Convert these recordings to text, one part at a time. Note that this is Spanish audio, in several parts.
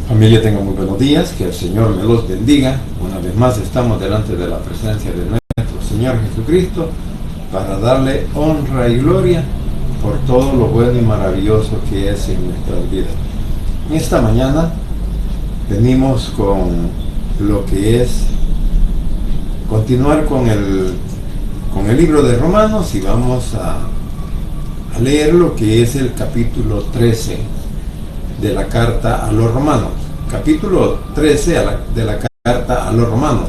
Familia, tengan muy buenos días, que el Señor me los bendiga. Una vez más estamos delante de la presencia de nuestro Señor Jesucristo para darle honra y gloria por todo lo bueno y maravilloso que es en nuestras vidas. Esta mañana venimos con lo que es continuar con el libro de Romanos y vamos a leer lo que es el capítulo 13 de la carta a los romanos. Capítulo 13 de la carta a los romanos.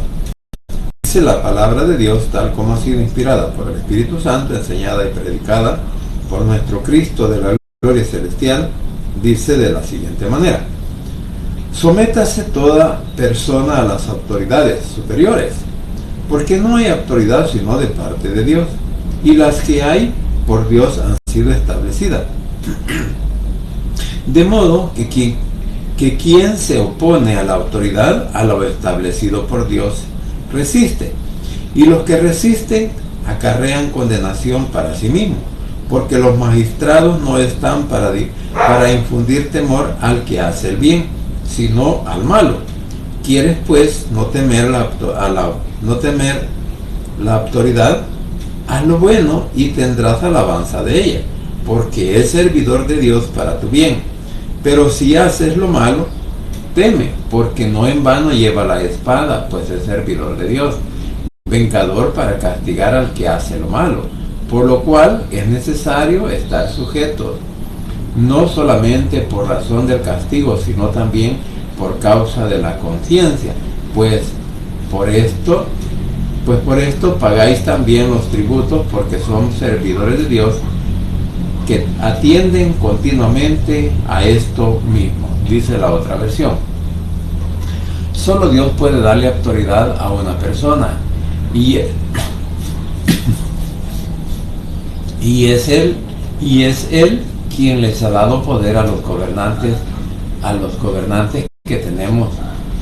Dice la palabra de Dios tal como ha sido inspirada por el Espíritu Santo, enseñada y predicada por nuestro Cristo de la gloria celestial. Dice de la siguiente manera: sométase toda persona a las autoridades superiores, porque no hay autoridad sino de parte de Dios, y las que hay por Dios han sido establecidas. De modo que quien se opone a la autoridad, a lo establecido por Dios, resiste. Y los que resisten acarrean condenación para sí mismos, porque los magistrados no están para infundir temor al que hace el bien, sino al malo. ¿Quieres pues no temer la autoridad? Haz lo bueno y tendrás alabanza de ella, porque es servidor de Dios para tu bien. Pero si haces lo malo, teme, porque no en vano lleva la espada, pues es servidor de Dios, vengador para castigar al que hace lo malo, por lo cual es necesario estar sujetos, no solamente por razón del castigo, sino también por causa de la conciencia, pues por esto pagáis también los tributos, porque son servidores de Dios, que atienden continuamente a esto mismo. Dice la otra versión: solo Dios puede darle autoridad a una persona, y es él quien les ha dado poder a los gobernantes que tenemos.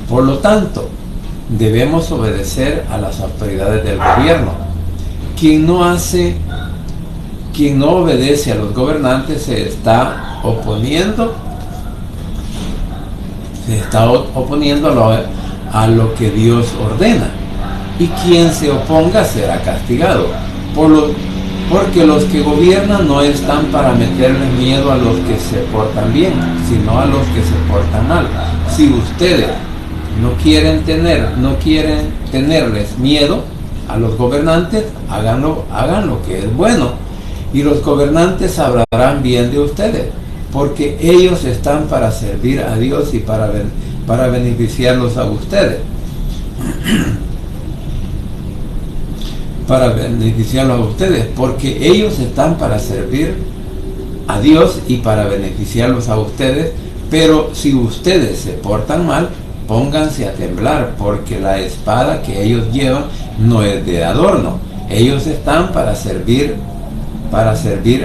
Por lo tanto, debemos obedecer a las autoridades del gobierno. Quien no obedece a los gobernantes se está oponiendo a lo que Dios ordena, y quien se oponga será castigado, porque los que gobiernan no están para meterles miedo a los que se portan bien, sino a los que se portan mal. Si ustedes no quieren tenerles miedo a los gobernantes, hagan lo que es bueno, y los gobernantes hablarán bien de ustedes, porque ellos están para servir a Dios y para beneficiarlos a ustedes. Para beneficiarlos a ustedes, porque ellos están para servir a Dios y para beneficiarlos a ustedes. Pero si ustedes se portan mal, pónganse a temblar, porque la espada que ellos llevan no es de adorno. Ellos están para servir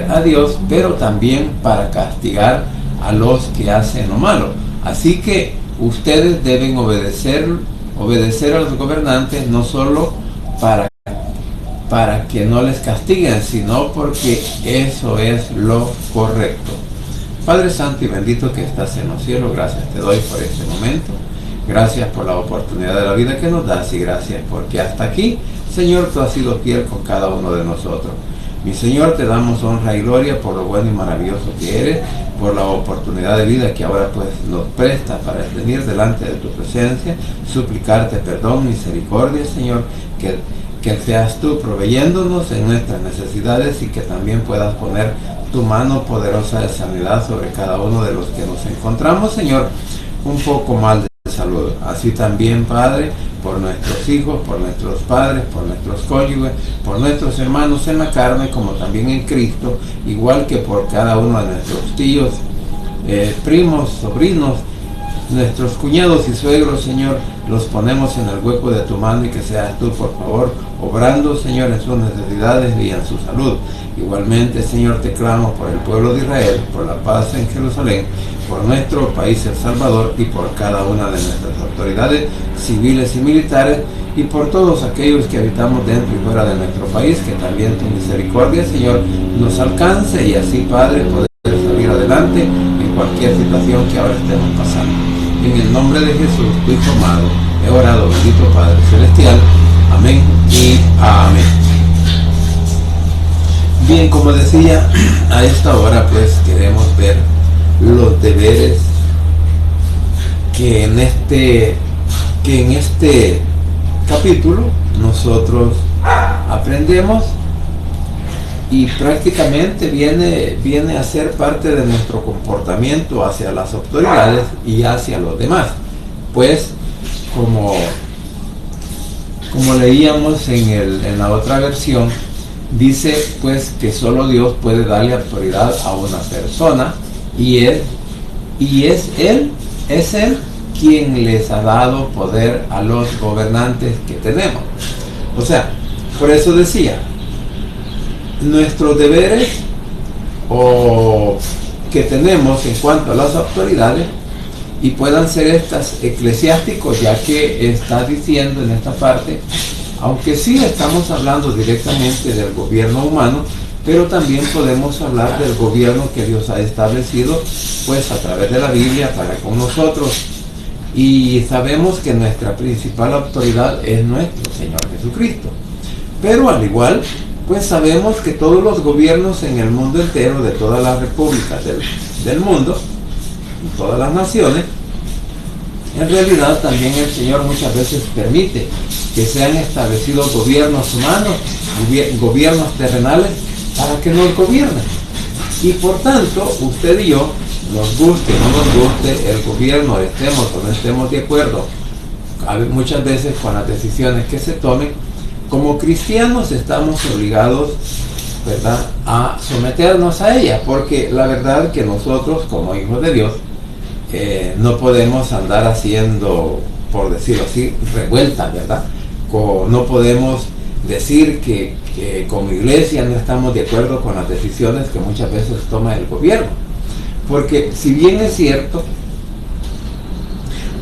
a Dios, pero también para castigar a los que hacen lo malo. Así que ustedes deben obedecer a los gobernantes, no solo para que no les castiguen, sino porque eso es lo correcto. Padre Santo y bendito que estás en los cielos, gracias te doy por este momento. Gracias por la oportunidad de la vida que nos das, y gracias porque hasta aquí, Señor, tú has sido fiel con cada uno de nosotros. Mi Señor, te damos honra y gloria por lo bueno y maravilloso que eres, por la oportunidad de vida que ahora pues nos prestas para venir delante de tu presencia, suplicarte perdón, misericordia, Señor, que seas tú proveyéndonos en nuestras necesidades, y que también puedas poner tu mano poderosa de sanidad sobre cada uno de los que nos encontramos, Señor, un poco mal de salud. Así también, Padre, por nuestros hijos, por nuestros padres, por nuestros cónyuges, por nuestros hermanos en la carne, como también en Cristo, igual que por cada uno de nuestros tíos, primos, sobrinos, nuestros cuñados y suegros, Señor, los ponemos en el hueco de tu mano, y que seas tú, por favor, obrando, Señor, en sus necesidades y en su salud. Igualmente, Señor, te clamo por el pueblo de Israel, por la paz en Jerusalén, por nuestro país El Salvador, y por cada una de nuestras autoridades civiles y militares, y por todos aquellos que habitamos dentro y fuera de nuestro país, que también tu misericordia, Señor, nos alcance, y así, Padre, poder salir adelante en cualquier situación que ahora estemos pasando. En el nombre de Jesús, tu Hijo amado, he orado, bendito Padre Celestial. Amén y amén. Bien, como decía, a esta hora pues queremos ver los deberes que en este capítulo nosotros aprendemos, y prácticamente viene a ser parte de nuestro comportamiento hacia las autoridades y hacia los demás. Pues como leíamos en la otra versión, dice pues que solo Dios puede darle autoridad a una persona, y es Él quien les ha dado poder a los gobernantes que tenemos. O sea, por eso decía, nuestros deberes que tenemos en cuanto a las autoridades, y puedan ser estas eclesiásticos, ya que está diciendo en esta parte, aunque sí estamos hablando directamente del gobierno humano, pero también podemos hablar del gobierno que Dios ha establecido pues a través de la Biblia para con nosotros. Y sabemos que nuestra principal autoridad es nuestro Señor Jesucristo. Pero al igual, pues sabemos que todos los gobiernos en el mundo entero, de todas las repúblicas del mundo, todas las naciones, en realidad también el Señor muchas veces permite que sean establecidos gobiernos humanos, gobiernos terrenales, para que nos gobiernen. Y por tanto, usted y yo, nos guste o no nos guste el gobierno, estemos o no estemos de acuerdo muchas veces con las decisiones que se tomen, como cristianos estamos obligados, ¿verdad?, a someternos a ellas, porque la verdad que nosotros como hijos de Dios no podemos andar haciendo, por decirlo así, revueltas, ¿verdad? No podemos decir que como iglesia no estamos de acuerdo con las decisiones que muchas veces toma el gobierno, porque si bien es cierto,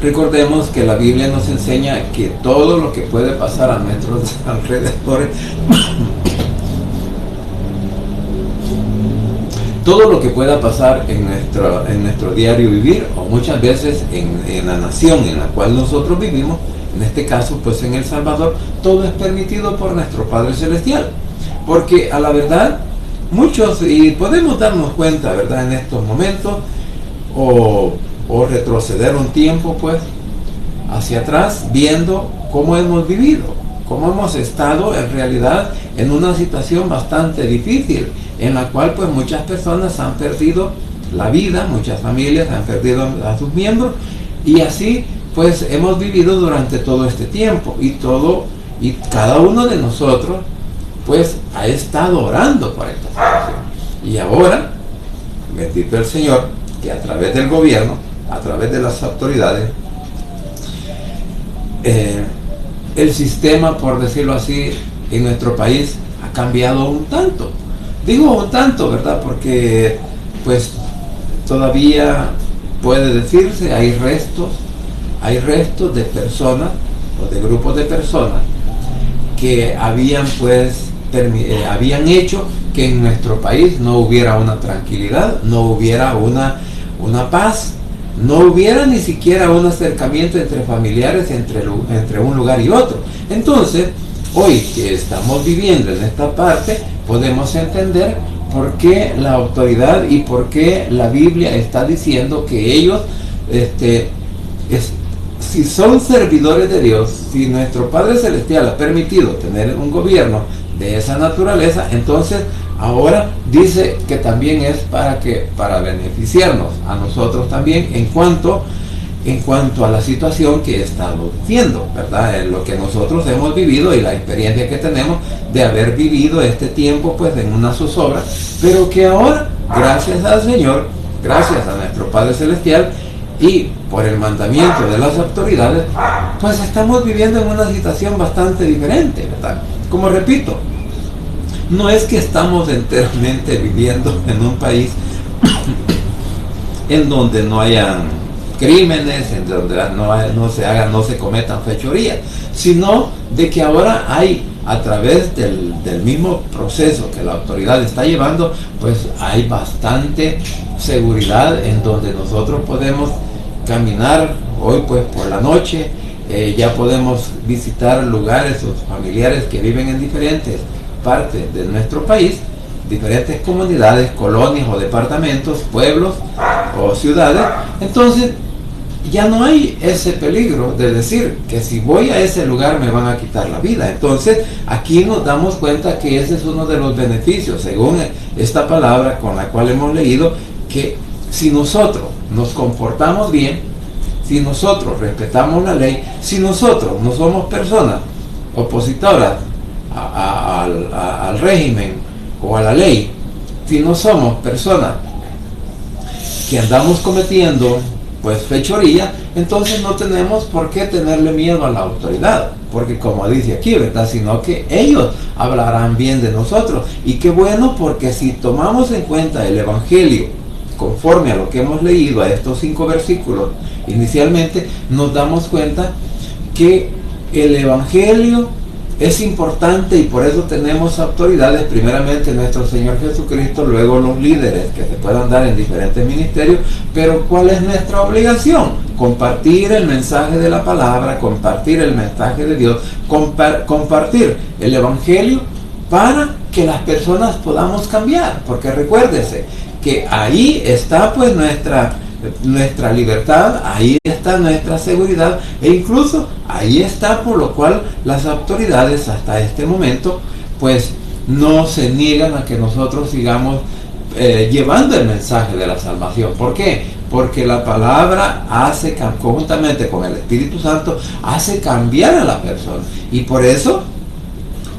recordemos que la Biblia nos enseña que todo lo que puede pasar a nuestros alrededores, todo lo que pueda pasar en nuestro diario vivir, o muchas veces en la nación en la cual nosotros vivimos, en este caso pues en El Salvador, todo es permitido por nuestro Padre Celestial, porque a la verdad muchos, y podemos darnos cuenta, ¿verdad?, en estos momentos, o retroceder un tiempo pues hacia atrás, viendo cómo hemos vivido, cómo hemos estado en realidad en una situación bastante difícil, en la cual pues muchas personas han perdido la vida, muchas familias han perdido a sus miembros, y así pues hemos vivido durante todo este tiempo, y cada uno de nosotros pues ha estado orando por esta situación. Y ahora, bendito el Señor, que a través del gobierno, a través de las autoridades, el sistema, por decirlo así, en nuestro país ha cambiado un tanto. Digo un tanto, ¿verdad?, porque pues todavía puede decirse, hay restos de personas o de grupos de personas que habían hecho que en nuestro país no hubiera una tranquilidad, no hubiera una paz, no hubiera ni siquiera un acercamiento entre familiares, entre un lugar y otro. Entonces, hoy que estamos viviendo en esta parte, podemos entender por qué la autoridad y por qué la Biblia está diciendo que ellos, si son servidores de Dios, si nuestro Padre Celestial ha permitido tener un gobierno de esa naturaleza, entonces ahora dice que también es para beneficiarnos a nosotros también en cuanto a la situación que estamos viviendo, ¿verdad? En lo que nosotros hemos vivido y la experiencia que tenemos de haber vivido este tiempo pues en una zozobra, pero que ahora, gracias al Señor, gracias a nuestro Padre Celestial y por el mandamiento de las autoridades, pues estamos viviendo en una situación bastante diferente, ¿verdad? Como repito, no es que estamos enteramente viviendo en un país en donde no hayan crímenes, en donde no se cometan fechorías, sino de que ahora hay, a través del mismo proceso que la autoridad está llevando, pues hay bastante seguridad en donde nosotros podemos caminar hoy pues por la noche, ya podemos visitar lugares o familiares que viven en diferentes partes de nuestro país, diferentes comunidades, colonias o departamentos, pueblos o ciudades. Entonces ya no hay ese peligro de decir que si voy a ese lugar me van a quitar la vida. Entonces aquí nos damos cuenta que ese es uno de los beneficios, según esta palabra con la cual hemos leído, que si nosotros nos comportamos bien, si nosotros respetamos la ley, si nosotros no somos personas opositoras al régimen o a la ley, si no somos personas que andamos cometiendo pues fechoría, entonces no tenemos por qué tenerle miedo a la autoridad, porque como dice aquí, ¿verdad? Sino que ellos hablarán bien de nosotros. Y qué bueno, porque si tomamos en cuenta el Evangelio conforme a lo que hemos leído, a estos 5 versículos inicialmente, nos damos cuenta que el Evangelio es importante y por eso tenemos autoridades, primeramente nuestro Señor Jesucristo, luego los líderes que se puedan dar en diferentes ministerios. Pero ¿cuál es nuestra obligación? Compartir el mensaje de la palabra, compartir el mensaje de Dios, compartir el Evangelio para que las personas podamos cambiar, porque recuérdese que ahí está pues nuestra libertad, ahí está nuestra seguridad, e incluso ahí está por lo cual las autoridades hasta este momento pues no se niegan a que nosotros sigamos llevando el mensaje de la salvación. ¿Por qué? Porque la palabra hace, conjuntamente con el Espíritu Santo, hace cambiar a la persona, y por eso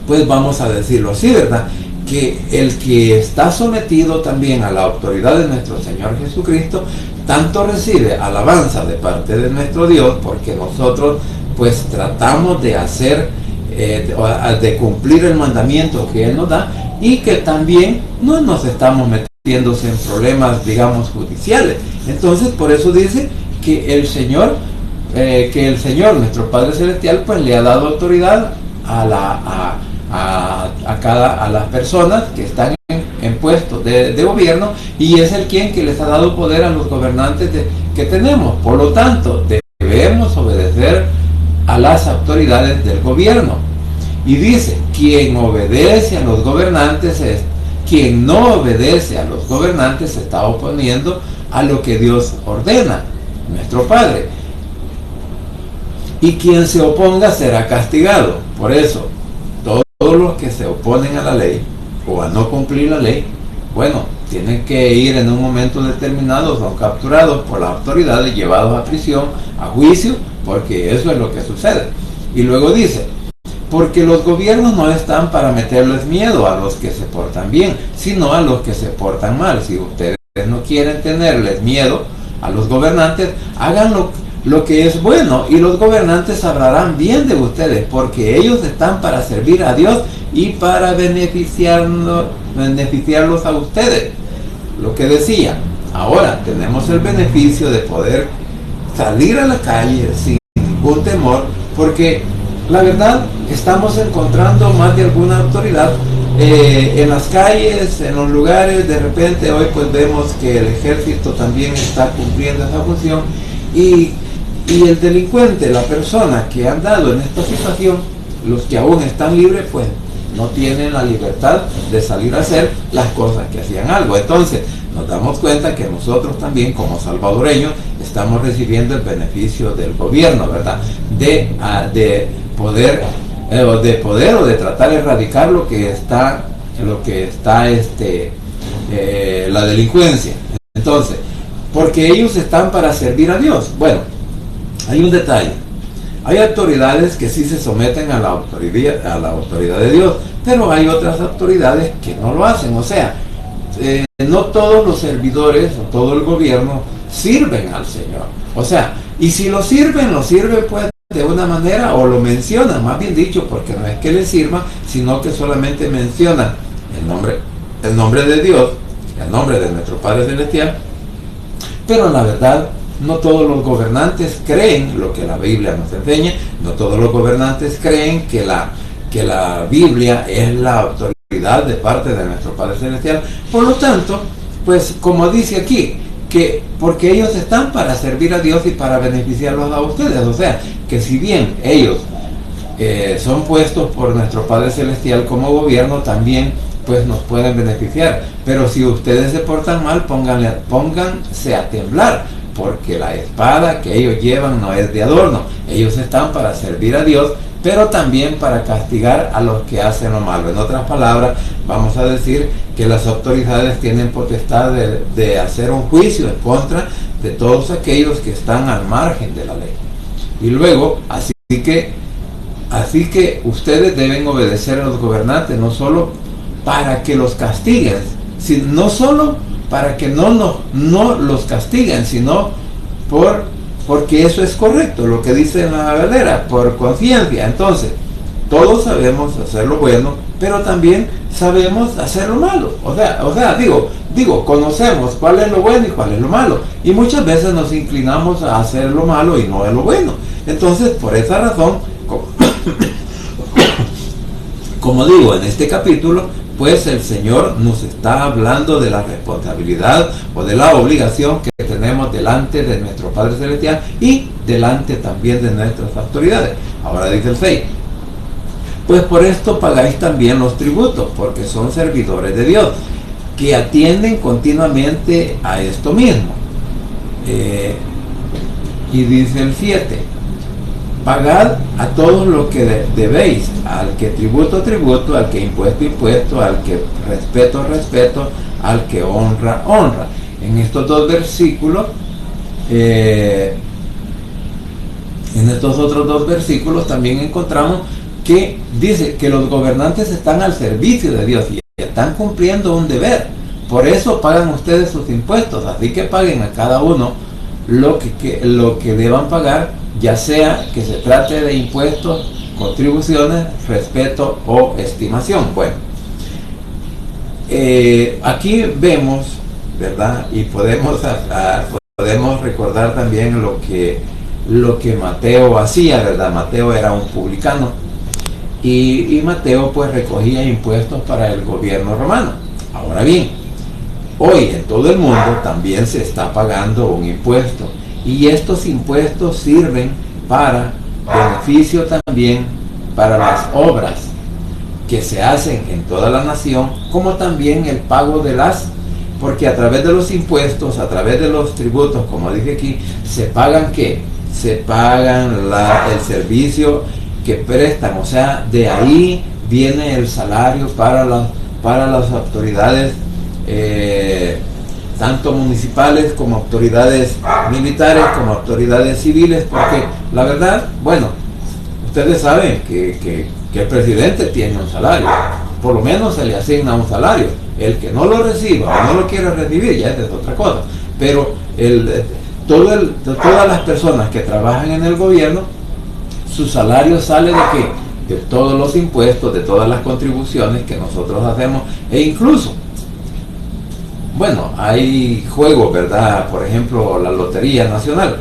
pues vamos a decirlo así, ¿verdad? Que el que está sometido también a la autoridad de nuestro Señor Jesucristo, tanto recibe alabanza de parte de nuestro Dios, porque nosotros pues tratamos de hacer, de cumplir el mandamiento que Él nos da, y que también no nos estamos metiéndose en problemas, digamos, judiciales. Entonces por eso dice que el Señor, nuestro Padre Celestial, pues le ha dado autoridad a las personas que están en puestos de gobierno, y es el quien que les ha dado poder a los gobernantes que tenemos. Por lo tanto, debemos obedecer a las autoridades del gobierno. Y dice, quien obedece a los gobernantes quien no obedece a los gobernantes se está oponiendo a lo que Dios ordena, nuestro Padre. Y quien se oponga será castigado. Por eso, todos los que se oponen a la ley o a no cumplir la ley, bueno, tienen que ir en un momento determinado, son capturados por las autoridades, llevados a prisión, a juicio, porque eso es lo que sucede. Y luego dice, porque los gobiernos no están para meterles miedo a los que se portan bien, sino a los que se portan mal. Si ustedes no quieren tenerles miedo a los gobernantes, hagan lo que es bueno, y los gobernantes hablarán bien de ustedes, porque ellos están para servir a Dios y para beneficiarlos a ustedes. Lo que decía, ahora tenemos el beneficio de poder salir a la calle sin ningún temor, porque la verdad estamos encontrando más de alguna autoridad en las calles, en los lugares. De repente hoy pues vemos que el ejército también está cumpliendo esa función, y el delincuente, la persona que ha andado en esta situación, los que aún están libres, pues no tienen la libertad de salir a hacer las cosas que hacían algo. Entonces nos damos cuenta que nosotros también, como salvadoreños, estamos recibiendo el beneficio del gobierno, ¿verdad? De poder o de tratar de erradicar lo que está la delincuencia. Entonces, porque ellos están para servir a Dios. Bueno, hay un detalle. Hay autoridades que sí se someten a la autoridad de Dios, pero hay otras autoridades que no lo hacen. O sea, no todos los servidores o todo el gobierno sirven al Señor. O sea, y si lo sirven pues de una manera, o lo mencionan, más bien dicho, porque no es que le sirvan, sino que solamente mencionan el nombre de Dios, el nombre de nuestro Padre Celestial. Pero la verdad, no todos los gobernantes creen lo que la Biblia nos enseña, no todos los gobernantes creen que la Biblia es la autoridad de parte de nuestro Padre Celestial. Por lo tanto, pues como dice aquí, porque ellos están para servir a Dios y para beneficiarlos a ustedes. O sea, que si bien ellos son puestos por nuestro Padre Celestial como gobierno, también pues nos pueden beneficiar. Pero si ustedes se portan mal, pónganse a temblar, porque la espada que ellos llevan no es de adorno. Ellos están para servir a Dios, pero también para castigar a los que hacen lo malo. En otras palabras, vamos a decir que las autoridades tienen potestad de hacer un juicio en contra de todos aquellos que están al margen de la ley. Y luego, así que ustedes deben obedecer a los gobernantes, no solo para que los castiguen, no solo para que no los castiguen, sino porque eso es correcto, lo que dice en la Valera, por conciencia. Entonces, todos sabemos hacer lo bueno, pero también sabemos hacer lo malo. O sea, digo, conocemos cuál es lo bueno y cuál es lo malo. Y muchas veces nos inclinamos a hacer lo malo y no a lo bueno. Entonces, por esa razón, como digo, en este capítulo, pues el Señor nos está hablando de la responsabilidad o de la obligación que tenemos delante de nuestro Padre Celestial y delante también de nuestras autoridades. Ahora dice el 6, pues por esto pagáis también los tributos, porque son servidores de Dios, que atienden continuamente a esto mismo. Y dice el 7, pagad a todos lo que debéis, al que tributo, tributo, al que impuesto, impuesto, al que respeto, respeto, al que honra, honra. En estos dos versículos, en estos otros dos versículos también encontramos que dice que los gobernantes están al servicio de Dios y están cumpliendo un deber. Por eso pagan ustedes sus impuestos, así que paguen a cada uno lo que deban pagar, ya sea que se trate de impuestos, contribuciones, respeto o estimación. Bueno, aquí vemos, ¿verdad? Y podemos recordar también lo que Mateo hacía, ¿verdad? Mateo era un publicano y Mateo pues recogía impuestos para el gobierno romano. Ahora bien, hoy en todo el mundo también se está pagando un impuesto, y estos impuestos sirven para beneficio también para las obras que se hacen en toda la nación, como también el pago porque a través de los impuestos, a través de los tributos, como dije aquí, se pagan el servicio que prestan. O sea, de ahí viene el salario para las autoridades, tanto municipales como autoridades militares, como autoridades civiles, porque la verdad, bueno, ustedes saben que el presidente tiene un salario, por lo menos se le asigna un salario. El que no lo reciba o no lo quiera recibir, ya es otra cosa, pero todas las personas que trabajan en el gobierno, su salario sale de todos los impuestos, de todas las contribuciones que nosotros hacemos, e incluso, bueno, hay juegos, ¿verdad? Por ejemplo, la Lotería Nacional,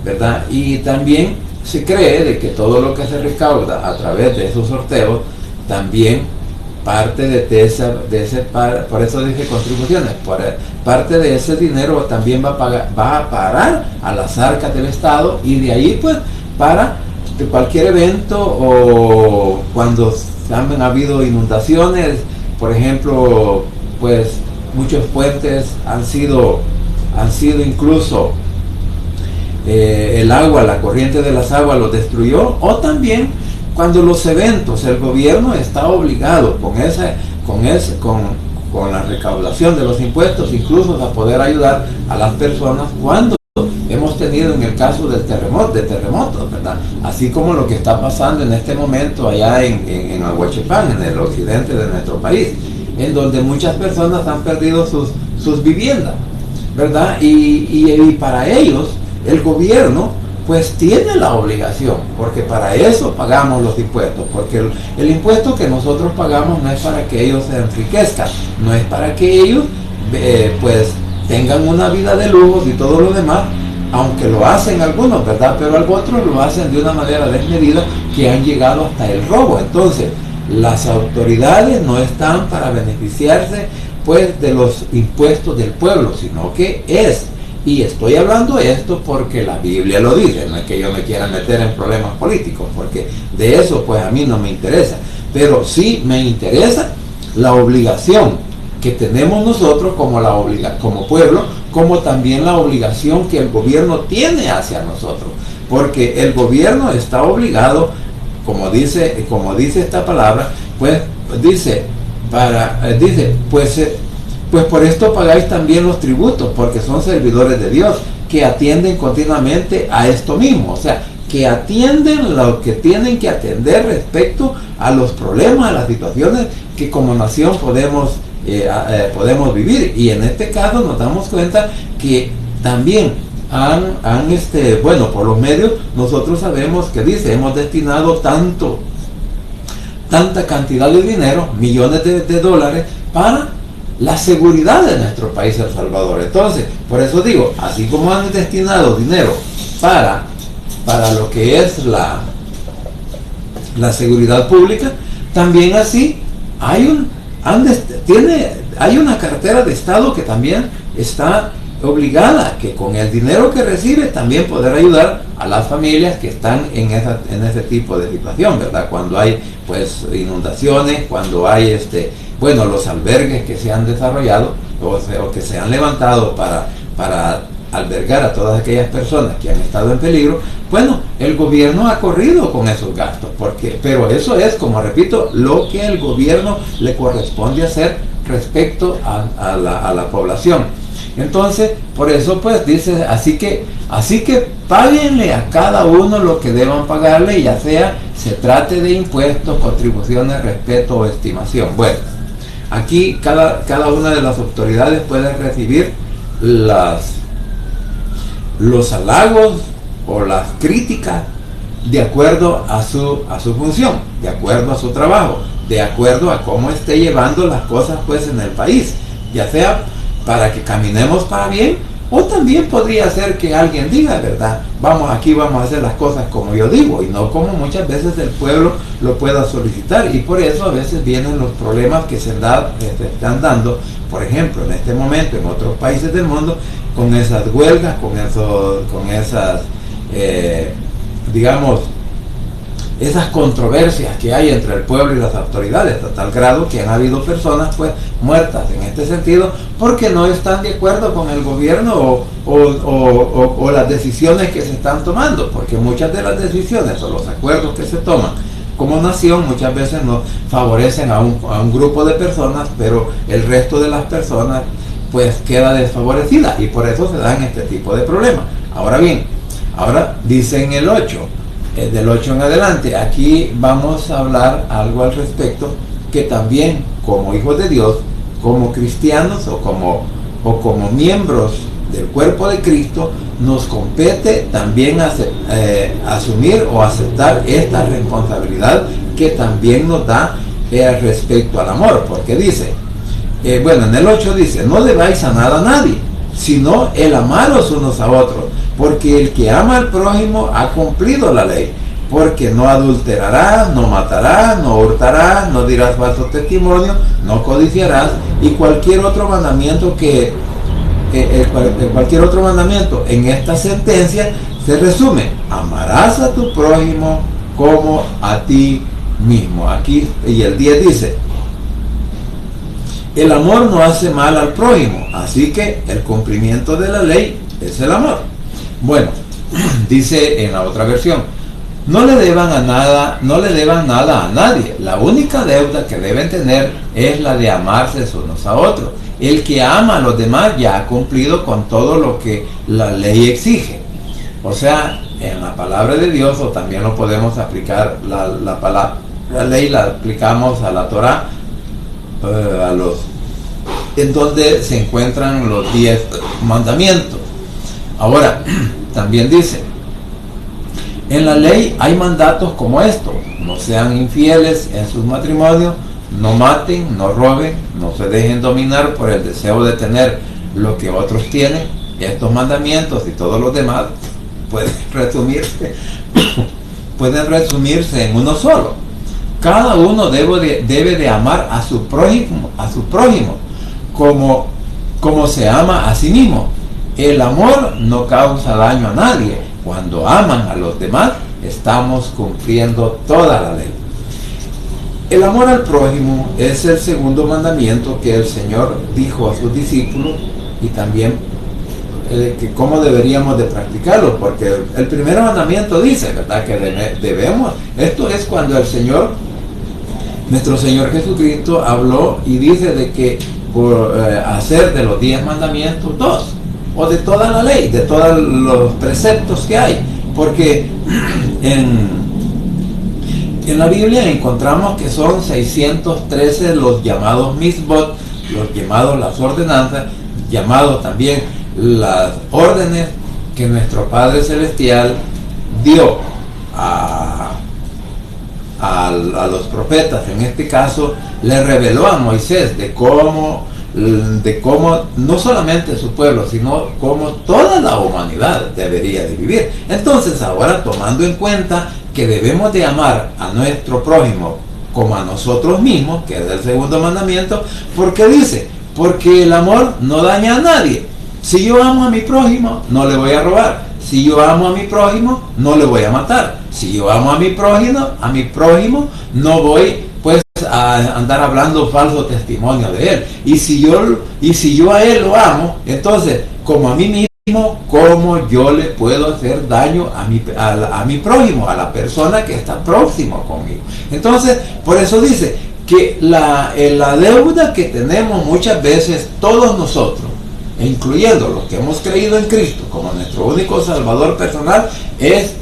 ¿verdad? Y también se cree de que todo lo que se recauda a través de esos sorteos, también parte por eso dije contribuciones, parte de ese dinero también va a parar a las arcas del Estado, y de ahí pues para cualquier evento, o cuando han habido inundaciones, por ejemplo, pues muchos puentes han sido incluso el agua, la corriente de las aguas los destruyó, o también cuando los eventos, el gobierno está obligado con la recaudación de los impuestos, incluso a poder ayudar a las personas cuando hemos tenido en el caso de terremotos, ¿verdad? Así como lo que está pasando en este momento allá en Ahuachapán, en el occidente de nuestro país, en donde muchas personas han perdido sus viviendas, ¿verdad? Y para ellos, el gobierno pues tiene la obligación, porque para eso pagamos los impuestos, porque el impuesto que nosotros pagamos no es para que ellos se enriquezcan, no es para que ellos pues tengan una vida de lujos y todo lo demás, aunque lo hacen algunos, ¿verdad? Pero otros lo hacen de una manera desmedida que han llegado hasta el robo. Entonces, las autoridades no están para beneficiarse pues de los impuestos del pueblo, sino que es Y estoy hablando esto porque la Biblia lo dice, no es que yo me quiera meter en problemas políticos, porque de eso pues a mí no me interesa, pero sí me interesa la obligación que tenemos nosotros como pueblo, como también la obligación que el gobierno tiene hacia nosotros, porque el gobierno está obligado, como dice esta palabra, pues dice pues por esto pagáis también los tributos, porque son servidores de Dios, que atienden continuamente a esto mismo, o sea, que atienden lo que tienen que atender respecto a los problemas, a las situaciones que como nación podemos vivir. Y en este caso nos damos cuenta que también por los medios nosotros sabemos que dice, hemos destinado tanta cantidad de dinero, millones de dólares, para la seguridad de nuestro país, El Salvador. Entonces, por eso digo, así como han destinado dinero para lo que es la seguridad pública, también así hay una cartera de Estado que también está obligada, que con el dinero que recibe también poder ayudar a las familias que están en ese tipo de situación, ¿verdad? Cuando hay pues inundaciones, cuando hay los albergues que se han desarrollado o que se han levantado para albergar a todas aquellas personas que han estado en peligro, bueno, el gobierno ha corrido con esos gastos, pero eso es, como repito, lo que el gobierno le corresponde hacer respecto a la población. Entonces, por eso pues dice, así que páguenle a cada uno lo que deban pagarle, ya sea se trate de impuestos, contribuciones, respeto o estimación. Bueno, aquí cada una de las autoridades puede recibir los halagos o las críticas de acuerdo a su función, de acuerdo a su trabajo, de acuerdo a cómo esté llevando las cosas pues en el país, ya sea para que caminemos para bien, o también podría ser que alguien diga, ¿verdad? Aquí vamos a hacer las cosas como yo digo, y no como muchas veces el pueblo lo pueda solicitar, y por eso a veces vienen los problemas que se están dando, por ejemplo, en este momento en otros países del mundo, con esas huelgas, con esas, esas controversias que hay entre el pueblo y las autoridades, a tal grado que han habido personas pues muertas en este sentido porque no están de acuerdo con el gobierno o las decisiones que se están tomando, porque muchas de las decisiones o los acuerdos que se toman como nación muchas veces nos favorecen a un grupo de personas, pero el resto de las personas pues queda desfavorecida, y por eso se dan este tipo de problemas. Ahora bien, dice en el 8, del 8 en adelante, aquí vamos a hablar algo al respecto, que también como hijos de Dios, como cristianos o como miembros del cuerpo de Cristo, nos compete también asumir o aceptar esta responsabilidad que también nos da respecto al amor, porque dice, en el 8 dice, no debáis a nadie, sino el amaros unos a otros, porque el que ama al prójimo ha cumplido la ley, porque no adulterarás, no matarás, no hurtarás, no dirás falso testimonio, no codiciarás, y cualquier otro mandamiento en esta sentencia se resume: amarás a tu prójimo como a ti mismo. Aquí, y el 10 dice, el amor no hace mal al prójimo, así que el cumplimiento de la ley es el amor. Bueno, dice en la otra versión, no le deban nada a nadie. La única deuda que deben tener es la de amarse unos a otros. El que ama a los demás ya ha cumplido con todo lo que la ley exige. O sea, en la palabra de Dios, o también lo podemos aplicar, la ley la aplicamos a la Torah, en donde se encuentran los 10 mandamientos. Ahora, también dice, en la ley hay mandatos como estos: no sean infieles en sus matrimonios, no maten, no roben, no se dejen dominar por el deseo de tener lo que otros tienen. Estos mandamientos y todos los demás pueden resumirse en uno solo. Cada uno debe de amar a su prójimo como se ama a sí mismo. el amor no causa daño a nadie. Cuando aman a los demás, estamos cumpliendo toda la ley. El amor al prójimo es el segundo mandamiento que el Señor dijo a sus discípulos, y también que cómo deberíamos de practicarlo, porque el primer mandamiento dice, ¿verdad?, que debemos, esto es cuando el Señor, nuestro Señor Jesucristo, habló y dice de que por hacer de los 10 mandamientos 2, o de toda la ley, de todos los preceptos que hay, porque en la Biblia encontramos que son 613 los llamados misbot, los llamados las ordenanzas, llamados también las órdenes que nuestro Padre Celestial dio a los profetas. En este caso le reveló a Moisés de cómo no solamente su pueblo, sino cómo toda la humanidad debería de vivir. Entonces, ahora, tomando en cuenta que debemos de amar a nuestro prójimo como a nosotros mismos, que es el segundo mandamiento, ¿por qué dice? Porque el amor no daña a nadie. Si yo amo a mi prójimo, no le voy a robar. Si yo amo a mi prójimo, no le voy a matar. Si yo amo a mi prójimo, no voy pues a andar hablando falso testimonio de él. Y si yo a él lo amo, entonces, como a mí mismo, ¿cómo yo le puedo hacer daño a mi prójimo, a la persona que está próximo conmigo? Entonces, por eso dice que la deuda que tenemos muchas veces todos nosotros, incluyendo los que hemos creído en Cristo como nuestro único Salvador personal, es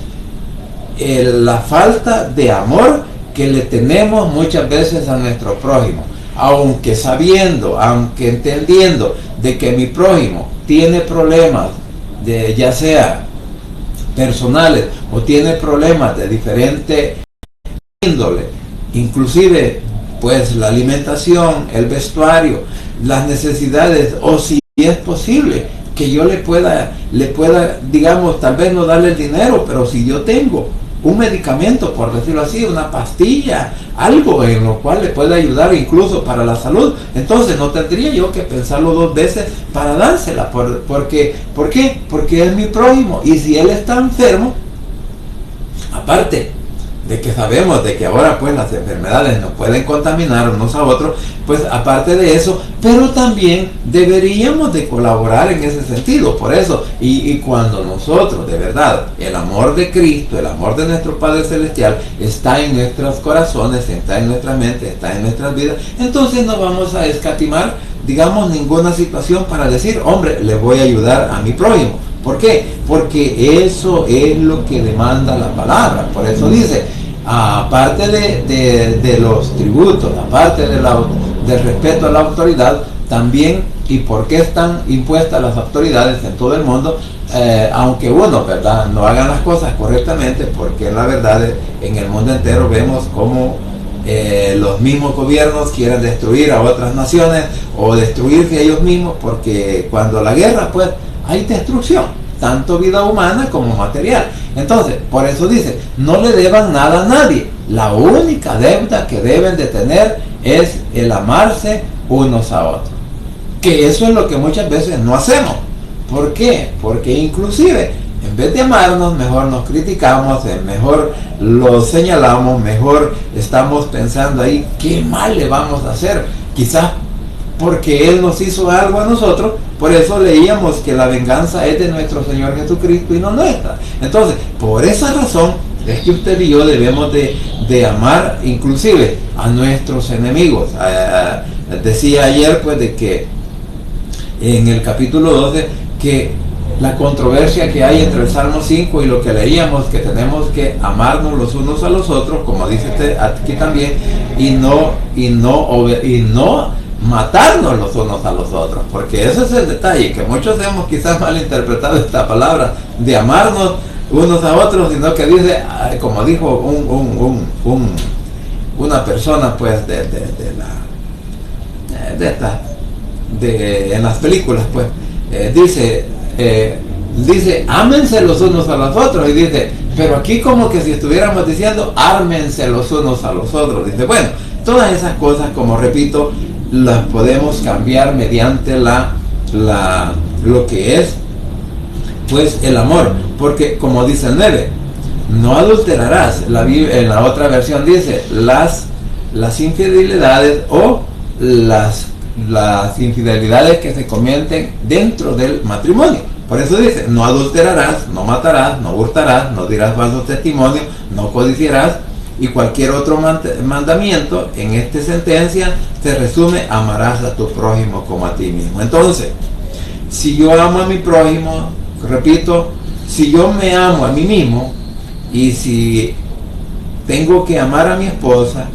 la falta de amor que le tenemos muchas veces a nuestro prójimo. Aunque sabiendo, aunque entendiendo de que mi prójimo tiene problemas, ya sea personales o tiene problemas de diferente índole, inclusive pues la alimentación, el vestuario, las necesidades, o si es posible que yo le pueda, digamos, tal vez no darle el dinero, pero si yo tengo un medicamento, por decirlo así, una pastilla, algo en lo cual le pueda ayudar incluso para la salud, entonces no tendría yo que pensarlo 2 veces para dársela. ¿Por qué? Porque es mi prójimo, y si él está enfermo, aparte de que sabemos de que ahora pues las enfermedades nos pueden contaminar unos a otros, pues aparte de eso, pero también deberíamos de colaborar en ese sentido. Por eso, y cuando nosotros de verdad, el amor de Cristo, el amor de nuestro Padre Celestial está en nuestros corazones, está en nuestra mente, está en nuestras vidas, entonces no vamos a escatimar, digamos, ninguna situación para decir, hombre, le voy a ayudar a mi prójimo. ¿Por qué? Porque eso es lo que demanda la palabra. Por eso dice, aparte de los tributos, aparte del respeto a la autoridad, también, y por qué están impuestas las autoridades en todo el mundo, aunque uno, ¿verdad?, no hagan las cosas correctamente, porque la verdad en el mundo entero vemos cómo los mismos gobiernos quieren destruir a otras naciones o destruirse a ellos mismos, porque cuando la guerra, pues, hay destrucción, tanto vida humana como material. Entonces, por eso dice, no le deban nada a nadie. La única deuda que deben de tener es el amarse unos a otros. Que eso es lo que muchas veces no hacemos. ¿Por qué? Porque inclusive, en vez de amarnos, mejor nos criticamos, mejor lo señalamos, mejor estamos pensando ahí, ¿qué mal le vamos a hacer? Quizás porque Él nos hizo algo a nosotros. Por eso leíamos que la venganza es de nuestro Señor Jesucristo y no nuestra. Entonces, por esa razón es que usted y yo debemos de amar inclusive a nuestros enemigos. Decía ayer pues de que en el capítulo 12 que la controversia que hay entre el Salmo 5 y lo que leíamos, que tenemos que amarnos los unos a los otros, como dice aquí también, y no matarnos los unos a los otros, porque ese es el detalle, que muchos hemos quizás malinterpretado esta palabra de amarnos unos a otros, sino que dice, como dijo una persona pues en las películas, pues dice ámense los unos a los otros, y dice, pero aquí como que si estuviéramos diciendo ármense los unos a los otros. Dice, bueno, todas esas cosas, como repito, las podemos cambiar mediante lo que es pues el amor, porque como dice el 9, no adulterarás. En la otra versión dice las infidelidades o las infidelidades que se cometen dentro del matrimonio. Por eso dice, no adulterarás, no matarás, no hurtarás, no dirás falso testimonio, no codiciarás, y cualquier otro mandamiento en esta sentencia se resume: amarás a tu prójimo como a ti mismo. Entonces, si yo amo a mi prójimo, repito, si yo me amo a mí mismo, y si tengo que amar a mi esposa,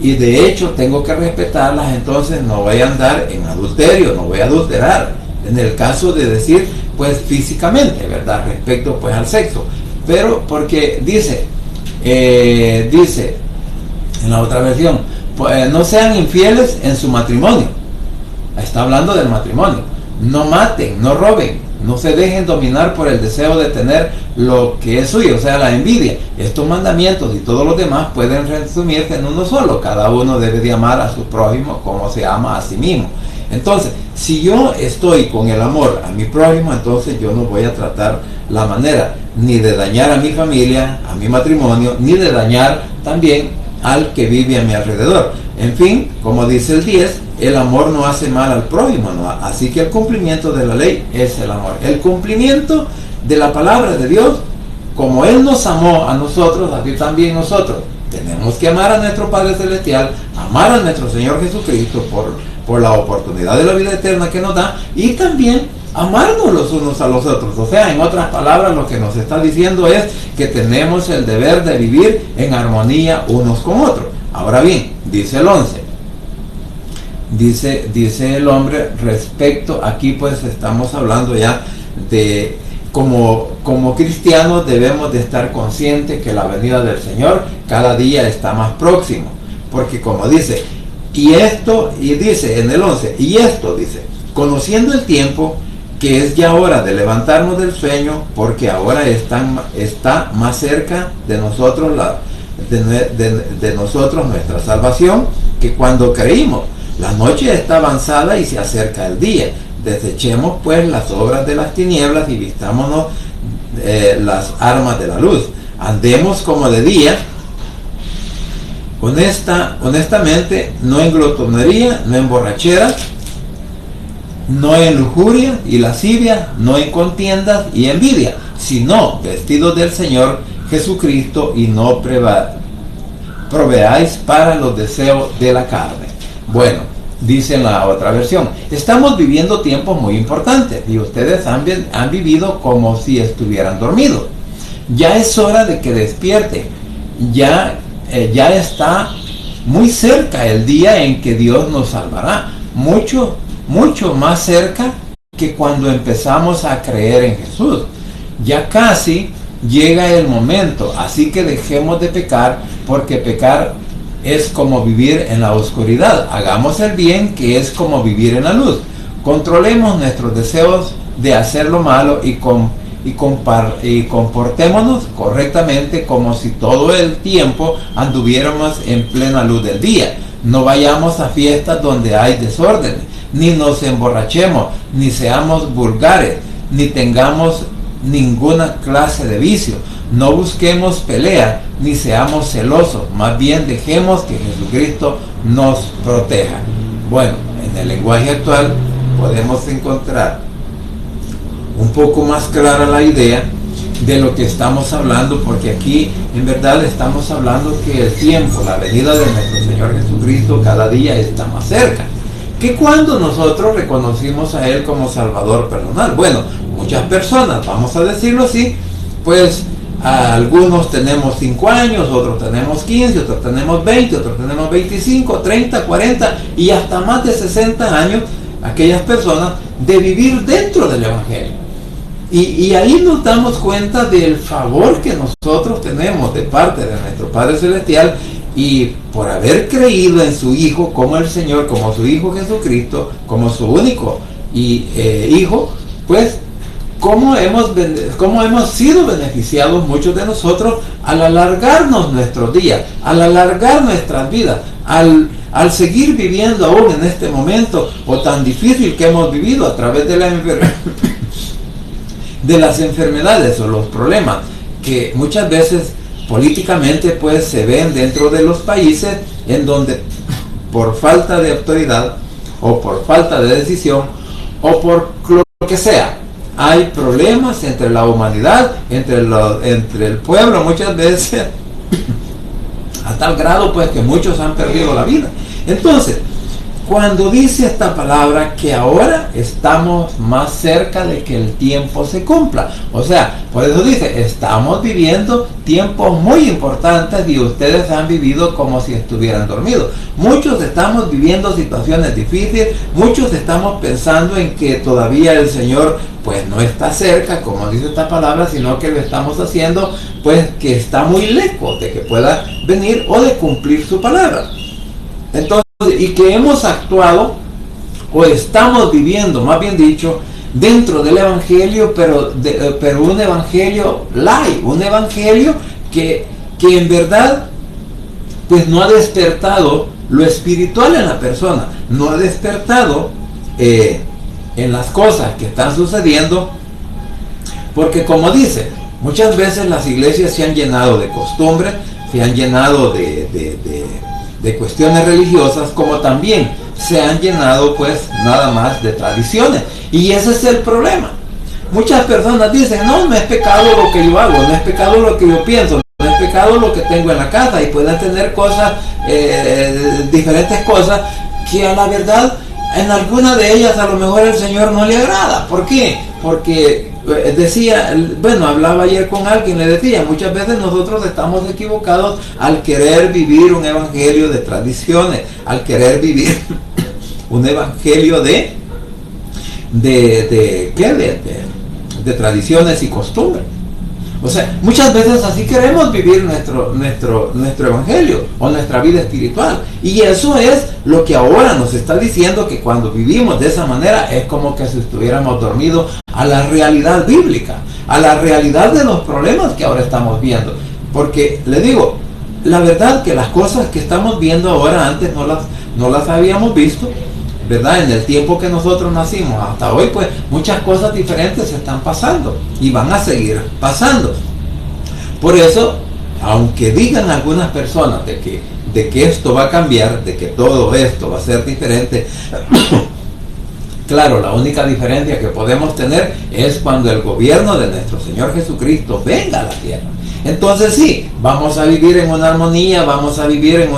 y de hecho tengo que respetarlas, entonces no voy a andar en adulterio, no voy a adulterar. En el caso de decir, pues físicamente, ¿verdad? Respecto pues al sexo. Pero porque dice en la otra versión, pues, no sean infieles en su matrimonio. Está hablando del matrimonio. No maten, no roben, no se dejen dominar por el deseo de tener lo que es suyo, o sea, la envidia. Estos mandamientos y todos los demás pueden resumirse en uno solo: cada uno debe de amar a su prójimo como se ama a sí mismo. Entonces, si yo estoy con el amor a mi prójimo, entonces yo no voy a tratar la manera ni de dañar a mi familia, a mi matrimonio, ni de dañar también al que vive a mi alrededor. En fin, como dice el 10, el amor no hace mal al prójimo, ¿no? Así que el cumplimiento de la ley es el amor. El cumplimiento de la palabra de Dios, como Él nos amó a nosotros, así también nosotros tenemos que amar a nuestro Padre Celestial, amar a nuestro Señor Jesucristo por la oportunidad de la vida eterna que nos da, y también amarnos los unos a los otros. O sea, en otras palabras, lo que nos está diciendo es que tenemos el deber de vivir en armonía unos con otros. Ahora bien, dice el 11, dice el hombre respecto, aquí pues estamos hablando ya de como cristianos debemos de estar conscientes que la venida del Señor cada día está más próximo, porque como dice, dice en el 11, dice, conociendo el tiempo, que es ya hora de levantarnos del sueño, porque ahora está más cerca de nosotros de nosotros nuestra salvación que cuando creímos. La noche está avanzada y se acerca el día. Desechemos pues las obras de las tinieblas y vistámonos las armas de la luz. Andemos como de día, honestamente, no en glotonería, no en borrachera, no en lujuria y lascivia, no en contiendas y envidia, sino vestidos del Señor Jesucristo, y no proveáis para los deseos de la carne. Bueno, dice en la otra versión, estamos viviendo tiempos muy importantes y ustedes han vivido como si estuvieran dormidos. Ya es hora de que despierten. Ya está muy cerca el día en que Dios nos salvará. Mucho más cerca que cuando empezamos a creer en Jesús. Ya casi llega el momento, así que dejemos de pecar, porque pecar es como vivir en la oscuridad. Hagamos el bien, que es como vivir en la luz. Controlemos nuestros deseos de hacer lo malo y comportémonos correctamente, como si todo el tiempo anduviéramos en plena luz del día. No vayamos a fiestas donde hay desorden, ni nos emborrachemos, ni seamos vulgares, ni tengamos ninguna clase de vicio. No busquemos pelea, ni seamos celosos, más bien dejemos que Jesucristo nos proteja. Bueno, en el lenguaje actual podemos encontrar un poco más clara la idea de lo que estamos hablando, porque aquí en verdad estamos hablando que el tiempo, la venida de nuestro Señor Jesucristo cada día está más cerca que cuando nosotros reconocimos a Él como Salvador personal. Bueno, muchas personas, vamos a decirlo así, pues algunos tenemos 5 años, otros tenemos 15, otros tenemos 20, otros tenemos 25, 30, 40 y hasta más de 60 años, aquellas personas, de vivir dentro del Evangelio. Y ahí nos damos cuenta del favor que nosotros tenemos de parte de nuestro Padre Celestial, y por haber creído en su Hijo como el Señor, como su Hijo Jesucristo, como su único Hijo, pues cómo hemos sido beneficiados muchos de nosotros al alargarnos nuestros días, al alargar nuestras vidas, al seguir viviendo aún en este momento o tan difícil que hemos vivido a través de la de las enfermedades o los problemas que muchas veces políticamente pues se ven dentro de los países, en donde por falta de autoridad o por falta de decisión o por lo que sea, hay problemas entre la humanidad, entre el pueblo muchas veces, a tal grado pues que muchos han perdido la vida. Entonces, cuando dice esta palabra que ahora estamos más cerca de que el tiempo se cumpla, o sea, por eso dice, estamos viviendo tiempos muy importantes y ustedes han vivido como si estuvieran dormidos. Muchos estamos viviendo situaciones difíciles, muchos estamos pensando en que todavía el Señor pues no está cerca, como dice esta palabra, sino que lo estamos haciendo pues que está muy lejos de que pueda venir o de cumplir su palabra. Entonces, y que hemos actuado o estamos viviendo, más bien dicho, dentro del evangelio, pero un evangelio light, un evangelio que en verdad pues no ha despertado lo espiritual en la persona, no ha despertado en las cosas que están sucediendo, porque como dice, muchas veces las iglesias se han llenado de costumbres, se han llenado de cuestiones religiosas, como también se han llenado pues nada más de tradiciones, y ese es el problema. Muchas personas dicen, no es pecado lo que yo hago, no es pecado lo que yo pienso, no es pecado lo que tengo en la casa, y pueden tener cosas, diferentes cosas, que a la verdad en alguna de ellas a lo mejor el Señor no le agrada. ¿Por qué? Porque decía, hablaba ayer con alguien, le decía, muchas veces nosotros estamos equivocados al querer vivir un evangelio de tradiciones, al querer vivir un evangelio de tradiciones y costumbres. O sea, muchas veces así queremos vivir nuestro evangelio o nuestra vida espiritual. Y eso es lo que ahora nos está diciendo, que cuando vivimos de esa manera es como que si estuviéramos dormidos a la realidad bíblica, a la realidad de los problemas que ahora estamos viendo. Porque le digo, la verdad que las cosas que estamos viendo ahora antes no las habíamos visto, ¿verdad? En el tiempo que nosotros nacimos hasta hoy, pues muchas cosas diferentes se están pasando y van a seguir pasando. Por eso, aunque digan algunas personas de que esto va a cambiar, de que todo esto va a ser diferente, claro, la única diferencia que podemos tener es cuando el gobierno de nuestro Señor Jesucristo venga a la tierra. Entonces sí, vamos a vivir en una armonía, vamos a vivir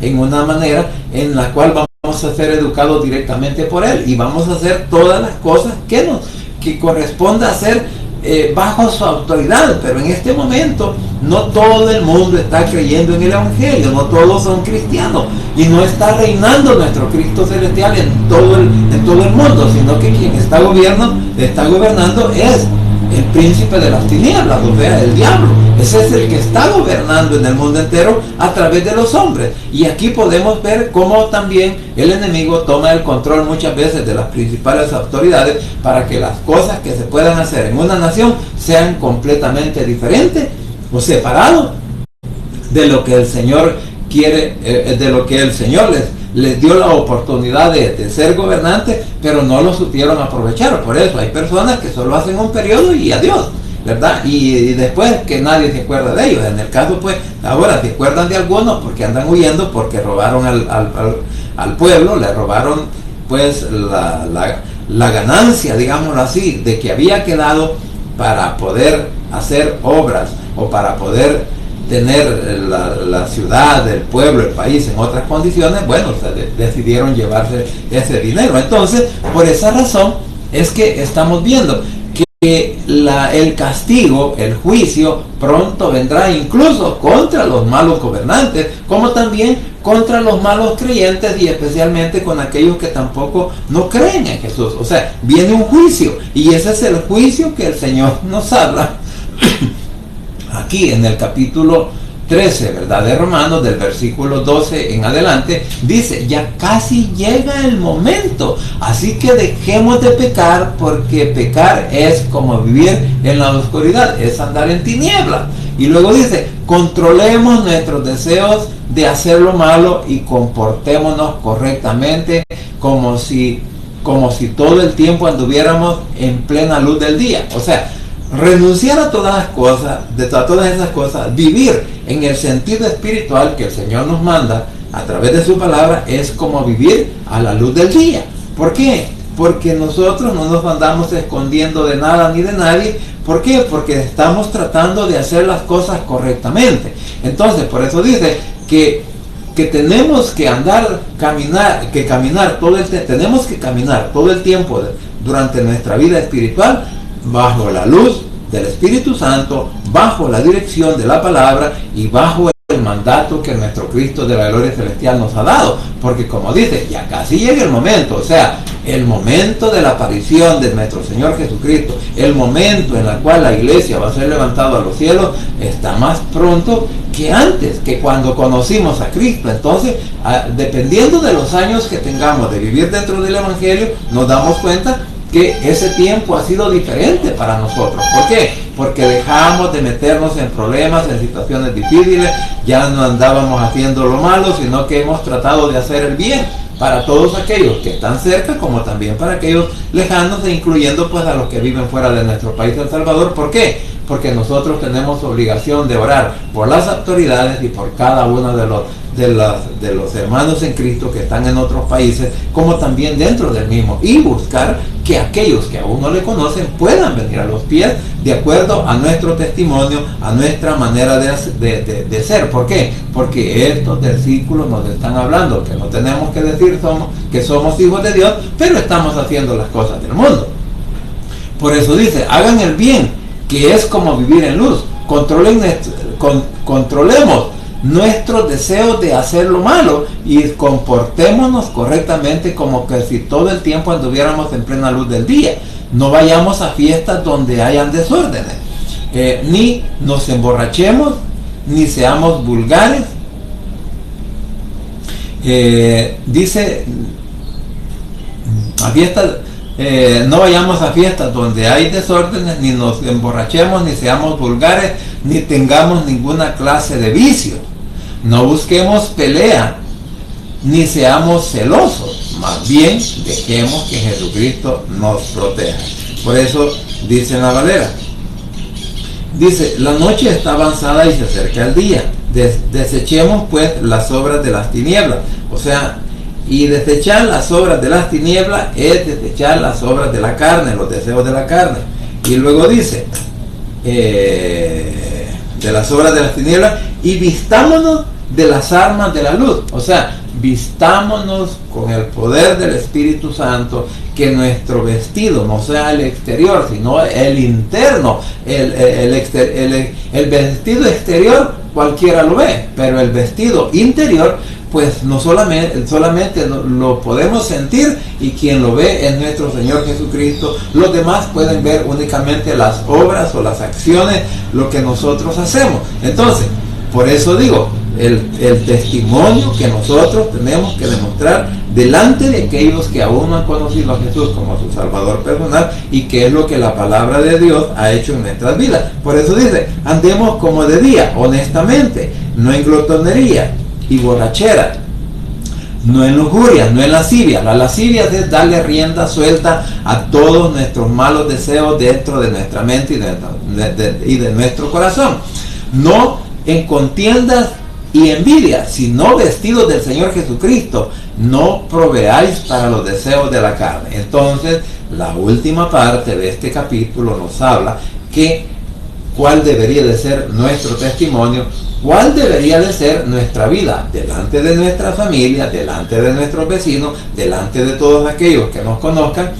en una manera en la cual vamos a ser educados directamente por Él, y vamos a hacer todas las cosas que corresponda hacer bajo su autoridad. Pero en este momento no todo el mundo está creyendo en el evangelio, no todos son cristianos, y no está reinando nuestro Cristo celestial en todo el mundo, sino que quien está gobernando es el príncipe de las tinieblas, o sea, el diablo. Ese es el que está gobernando en el mundo entero a través de los hombres. Y aquí podemos ver cómo también el enemigo toma el control muchas veces de las principales autoridades, para que las cosas que se puedan hacer en una nación sean completamente diferentes o separados de lo que el Señor quiere, de lo que el Señor les dio la oportunidad de ser gobernantes, pero no lo supieron aprovechar. Por eso hay personas que solo hacen un periodo y adiós, ¿verdad? Y después que nadie se acuerda de ellos. En el caso pues ahora se acuerdan de algunos porque andan huyendo, porque robaron al pueblo, le robaron pues la ganancia, digámoslo así, de que había quedado para poder hacer obras o para poder tener la ciudad, el pueblo, el país en otras condiciones. Bueno, decidieron llevarse ese dinero. Entonces, por esa razón es que estamos viendo que el castigo, el juicio, pronto vendrá, incluso contra los malos gobernantes, como también contra los malos creyentes, y especialmente con aquellos que tampoco no creen en Jesús. O sea, viene un juicio, y ese es el juicio que el Señor nos habla aquí en el capítulo 13, ¿verdad?, de Romanos, del versículo 12 en adelante. Dice, ya casi llega el momento, así que dejemos de pecar, porque pecar es como vivir en la oscuridad, es andar en tinieblas. Y luego dice, controlemos nuestros deseos de hacer lo malo y comportémonos correctamente, como si todo el tiempo anduviéramos en plena luz del día. O sea, renunciar a todas las cosas, a todas esas cosas, vivir en el sentido espiritual que el Señor nos manda a través de su palabra, es como vivir a la luz del día. ¿Por qué? Porque nosotros no nos andamos escondiendo de nada ni de nadie. ¿Por qué? Porque estamos tratando de hacer las cosas correctamente. Entonces, por eso dice que tenemos que caminar todo el tiempo durante nuestra vida espiritual bajo la luz del Espíritu Santo, bajo la dirección de la palabra y bajo el mandato que nuestro Cristo de la gloria celestial nos ha dado. Porque como dice, ya casi llega el momento, o sea, el momento de la aparición de nuestro Señor Jesucristo, el momento en el cual la iglesia va a ser levantada a los cielos, está más pronto que antes, que cuando conocimos a Cristo. Entonces, dependiendo de los años que tengamos de vivir dentro del Evangelio, nos damos cuenta que ese tiempo ha sido diferente para nosotros. ¿Por qué? Porque dejamos de meternos en problemas, en situaciones difíciles, ya no andábamos haciendo lo malo, sino que hemos tratado de hacer el bien para todos aquellos que están cerca, como también para aquellos lejanos, e incluyendo pues a los que viven fuera de nuestro país, El Salvador. ¿Por qué? Porque nosotros tenemos obligación de orar por las autoridades y por cada uno de los hermanos en Cristo que están en otros países, como también dentro del mismo, y buscar que aquellos que aún no le conocen puedan venir a los pies de acuerdo a nuestro testimonio, a nuestra manera de ser. ¿Por qué? Porque estos versículos nos están hablando que no tenemos que decir que somos hijos de Dios, pero estamos haciendo las cosas del mundo. Por eso dice, hagan el bien, que es como vivir en luz. Controlemos nuestros deseos de hacer lo malo y comportémonos correctamente, como que si todo el tiempo anduviéramos en plena luz del día. No vayamos a fiestas donde hayan desórdenes, ni nos emborrachemos, ni seamos vulgares. Dice, a fiestas, no vayamos a fiestas donde hay desórdenes, ni nos emborrachemos, ni seamos vulgares, ni tengamos ninguna clase de vicio. No busquemos pelea, ni seamos celosos. Más bien, dejemos que Jesucristo nos proteja. Por eso dice en la Valera, dice, la noche está avanzada y se acerca el día. Desechemos pues las obras de las tinieblas. O sea, y desechar las obras de las tinieblas es desechar las obras de la carne, los deseos de la carne. Y luego dice, de las obras de las tinieblas, y vistámonos de las armas de la luz. O sea, vistámonos con el poder del Espíritu Santo, que nuestro vestido no sea el exterior, sino el interno. El vestido exterior cualquiera lo ve, pero el vestido interior, pues no solamente lo podemos sentir, y quien lo ve es nuestro Señor Jesucristo. Los demás pueden ver únicamente las obras o las acciones, lo que nosotros hacemos. Entonces, por eso digo, el testimonio que nosotros tenemos que demostrar delante de aquellos que aún no han conocido a Jesús como su Salvador personal, y que es lo que la palabra de Dios ha hecho en nuestras vidas. Por eso dice, andemos como de día, honestamente, no en glotonería y borrachera, no en lujuria, no en lascivia. La lascivia es darle rienda suelta a todos nuestros malos deseos dentro de nuestra mente y de nuestro corazón. No en contiendas y envidia, sino vestidos del Señor Jesucristo, no proveáis para los deseos de la carne. Entonces, la última parte de este capítulo nos habla que cuál debería de ser nuestro testimonio, cuál debería de ser nuestra vida delante de nuestra familia, delante de nuestros vecinos, delante de todos aquellos que nos conozcan,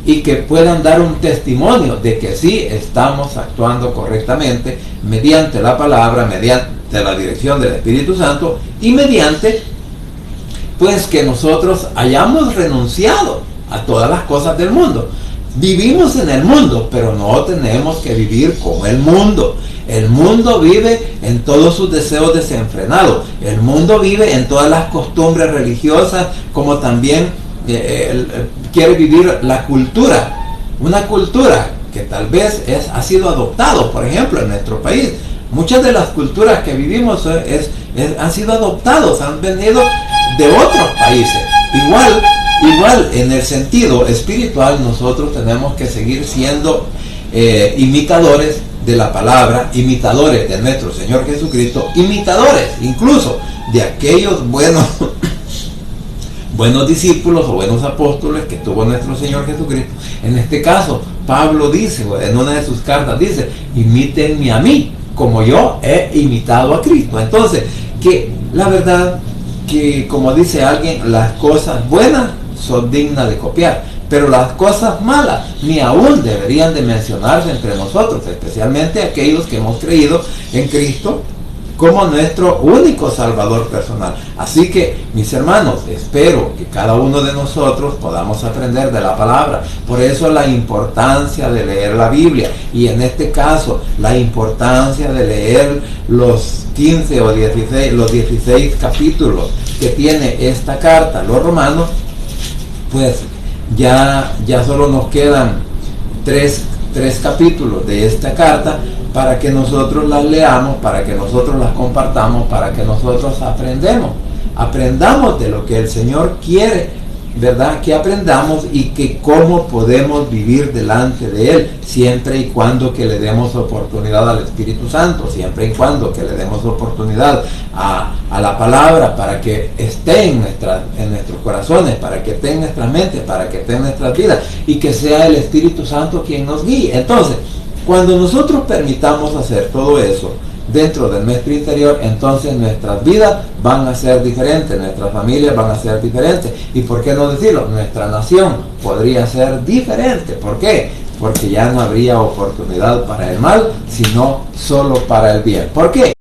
y que puedan dar un testimonio de que sí estamos actuando correctamente mediante la palabra, mediante la dirección del Espíritu Santo, y mediante pues que nosotros hayamos renunciado a todas las cosas del mundo. Vivimos en el mundo, pero no tenemos que vivir como el mundo. El mundo vive en todos sus deseos desenfrenados. El mundo vive en todas las costumbres religiosas, como también quiere vivir la cultura. Una cultura que tal vez ha sido adoptado, por ejemplo, en nuestro país. Muchas de las culturas que vivimos han sido adoptados, han venido de otros países. Igual en el sentido espiritual, nosotros tenemos que seguir siendo imitadores de la palabra, imitadores de nuestro Señor Jesucristo, imitadores incluso de aquellos buenos discípulos o buenos apóstoles que tuvo nuestro Señor Jesucristo. En este caso, Pablo dice, en una de sus cartas dice, imítenme a mí, como yo he imitado a Cristo. Entonces, que la verdad, que como dice alguien, las cosas buenas son dignas de copiar, pero las cosas malas ni aún deberían de mencionarse entre nosotros, especialmente aquellos que hemos creído en Cristo como nuestro único Salvador personal. Así que, mis hermanos, espero que cada uno de nosotros podamos aprender de la palabra. Por eso la importancia de leer la Biblia, y en este caso la importancia de leer los 15 o 16, los 16 capítulos que tiene esta carta, los Romanos. Pues ya solo nos quedan tres capítulos de esta carta para que nosotros las leamos, para que nosotros las compartamos, para que nosotros aprendamos de lo que el Señor quiere, ¿verdad? Que aprendamos y que cómo podemos vivir delante de Él, siempre y cuando que le demos oportunidad al Espíritu Santo, siempre y cuando que le demos oportunidad a la palabra para que esté en nuestros corazones, para que esté en nuestras mentes, para que esté en nuestras vidas, y que sea el Espíritu Santo quien nos guíe. Entonces, cuando nosotros permitamos hacer todo eso dentro de nuestro interior, entonces nuestras vidas van a ser diferentes, nuestras familias van a ser diferentes, y por qué no decirlo, nuestra nación podría ser diferente. ¿Por qué? Porque ya no habría oportunidad para el mal, sino solo para el bien. ¿Por qué?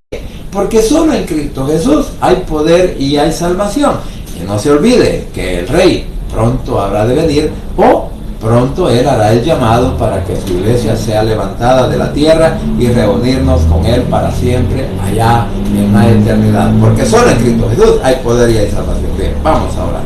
Porque solo en Cristo Jesús hay poder y hay salvación. Y no se olvide que el Rey pronto habrá de venir, o pronto Él hará el llamado para que su iglesia sea levantada de la tierra y reunirnos con Él para siempre allá en la eternidad. Porque solo en Cristo Jesús hay poder y hay salvación. Bien, vamos a orar.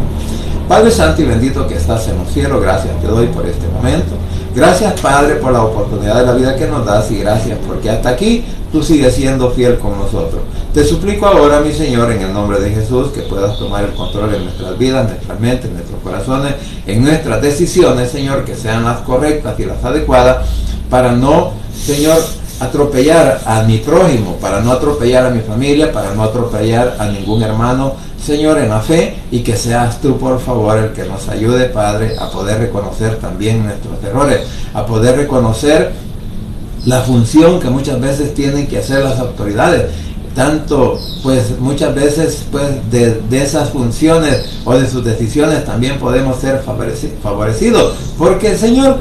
Padre Santo y bendito que estás en los cielos, gracias te doy por este momento. Gracias, Padre, por la oportunidad de la vida que nos das, y gracias porque hasta aquí tú sigues siendo fiel con nosotros. Te suplico ahora, mi Señor, en el nombre de Jesús, que puedas tomar el control en nuestras vidas, nuestras mentes, nuestros corazones, en nuestras decisiones, Señor, que sean las correctas y las adecuadas, para no, Señor, atropellar a mi prójimo, para no atropellar a mi familia, para no atropellar a ningún hermano, Señor, en la fe, y que seas tú, por favor, el que nos ayude, Padre, a poder reconocer también nuestros errores, a poder reconocer la función que muchas veces tienen que hacer las autoridades. Tanto, pues muchas veces, pues de esas funciones o de sus decisiones también podemos ser favorecidos, porque el Señor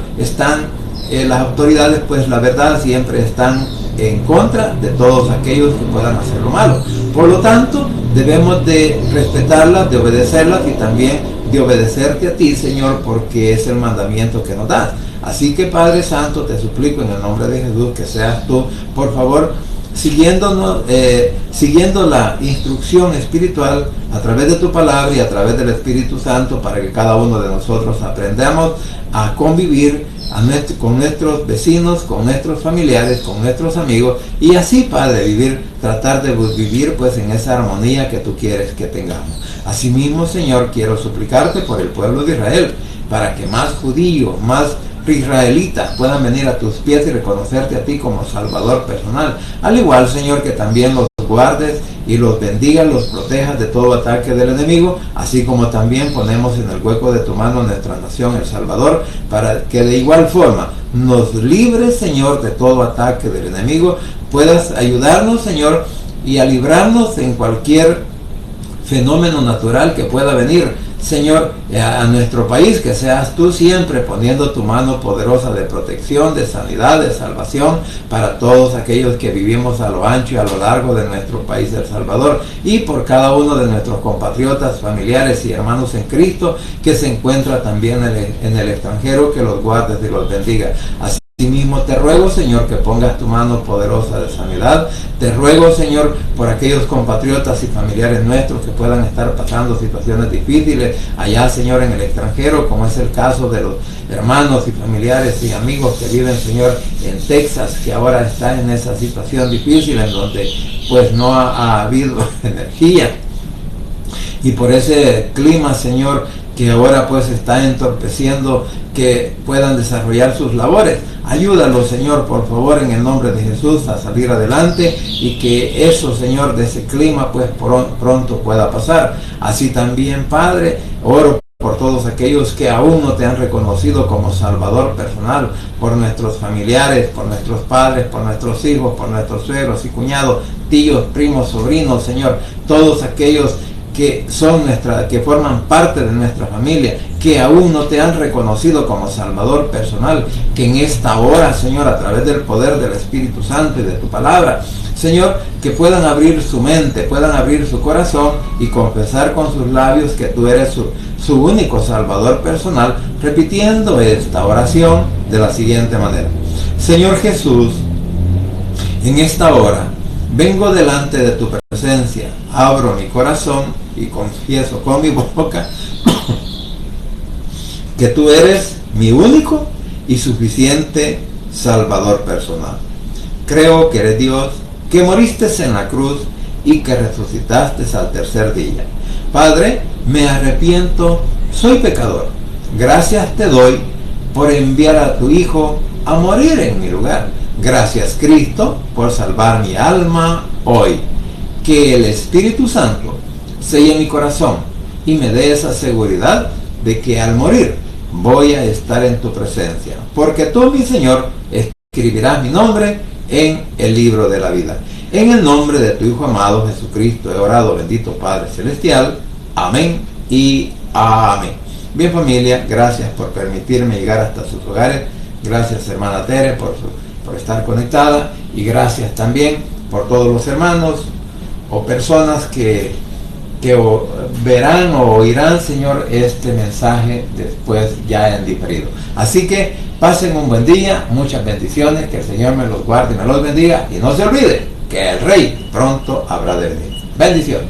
las autoridades, pues la verdad, siempre están en contra de todos aquellos que puedan hacer lo malo. Por lo tanto, debemos de respetarlas, de obedecerlas, y también de obedecerte a ti, Señor, porque es el mandamiento que nos das. Así que, Padre Santo, te suplico en el nombre de Jesús que seas tú, por favor, siguiendo la instrucción espiritual a través de tu palabra y a través del Espíritu Santo, para que cada uno de nosotros aprendamos a convivir con nuestros vecinos, con nuestros familiares, con nuestros amigos, y así, Padre, tratar de vivir pues en esa armonía que tú quieres que tengamos. Asimismo, Señor, quiero suplicarte por el pueblo de Israel, para que más judíos, más israelitas puedan venir a tus pies y reconocerte a ti como Salvador personal. Al igual, Señor, que también los guardes y los bendigas, los protejas de todo ataque del enemigo, así como también ponemos en el hueco de tu mano nuestra nación, El Salvador, para que de igual forma nos libres, Señor, de todo ataque del enemigo. Puedas ayudarnos, Señor, y a librarnos en cualquier fenómeno natural que pueda venir, Señor, a nuestro país, que seas tú siempre poniendo tu mano poderosa de protección, de sanidad, de salvación para todos aquellos que vivimos a lo ancho y a lo largo de nuestro país, El Salvador, y por cada uno de nuestros compatriotas, familiares y hermanos en Cristo que se encuentra también en el extranjero, que los guardes y los bendiga. Asimismo, te ruego, Señor, que pongas tu mano poderosa de sanidad. Te ruego, Señor, por aquellos compatriotas y familiares nuestros que puedan estar pasando situaciones difíciles allá, Señor, en el extranjero, como es el caso de los hermanos y familiares y amigos que viven, Señor, en Texas, que ahora están en esa situación difícil en donde pues no ha habido energía. Y por ese clima, Señor, que ahora pues está entorpeciendo que puedan desarrollar sus labores. Ayúdalos, Señor, por favor, en el nombre de Jesús, a salir adelante, y que eso, Señor, de ese clima pues pronto pueda pasar. Así también, Padre, oro por todos aquellos que aún no te han reconocido como Salvador personal, por nuestros familiares, por nuestros padres, por nuestros hijos, por nuestros suegros y cuñados, tíos, primos, sobrinos, Señor, todos aquellos que forman parte de nuestra familia, que aún no te han reconocido como Salvador personal, que en esta hora, Señor, a través del poder del Espíritu Santo y de tu palabra, Señor, que puedan abrir su mente, puedan abrir su corazón y confesar con sus labios que tú eres su único Salvador personal, repitiendo esta oración de la siguiente manera: Señor Jesús, en esta hora vengo delante de tu presencia, abro mi corazón y confieso con mi boca que tú eres mi único y suficiente Salvador personal. Creo que eres Dios, que moriste en la cruz y que resucitaste al tercer día. Padre, me arrepiento, soy pecador. Gracias te doy por enviar a tu Hijo a morir en mi lugar. Gracias, Cristo, por salvar mi alma hoy. Que el Espíritu Santo selle mi corazón y me dé esa seguridad de que al morir voy a estar en tu presencia, porque tú, mi Señor, escribirás mi nombre en el libro de la vida. En el nombre de tu Hijo amado Jesucristo he orado, bendito Padre Celestial. Amén y amén. Bien, familia, gracias por permitirme llegar hasta sus hogares. Gracias, hermana Tere, por estar conectada, y gracias también por todos los hermanos o personas que verán o oirán, Señor, este mensaje después ya en diferido. Así que pasen un buen día, muchas bendiciones, que el Señor me los guarde y me los bendiga, y no se olvide que el Rey pronto habrá de venir. Bendiciones.